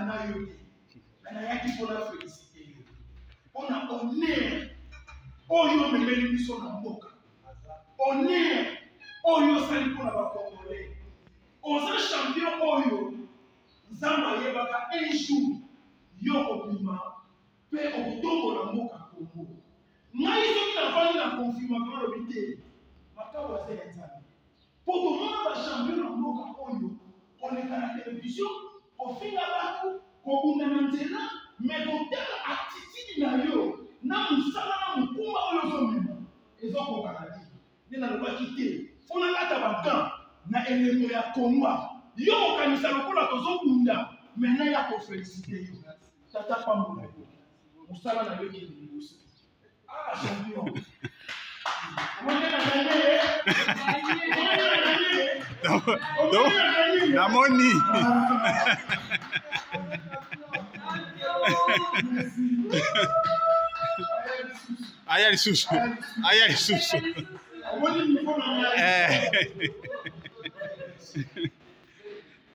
na yo na yaki pona féliciter yo on a honneur oyo memeli biso na mboka honneur oyo sali pona ba congolais oza champion oyo nzamba yebaka un jour yo obima pe okotombola mboka Congo ngai soki nafandi na confirmation lobi te makabo ase ya nzambe po tomona bachampion na mboka oyo koleka na télévision kofinga bato kobunda na nzela me kotala attitude na yo na mosala na mokumba oyo ozomema ezokoka na li nde nalobaki te mpona kata bakan na elembo ya komba yo okanisa lokola tozobunda mena ya kofélicite yo tata pambola yo mosala na yo kilibosi champion Namoni. Aya lisusu. Aya lisusu.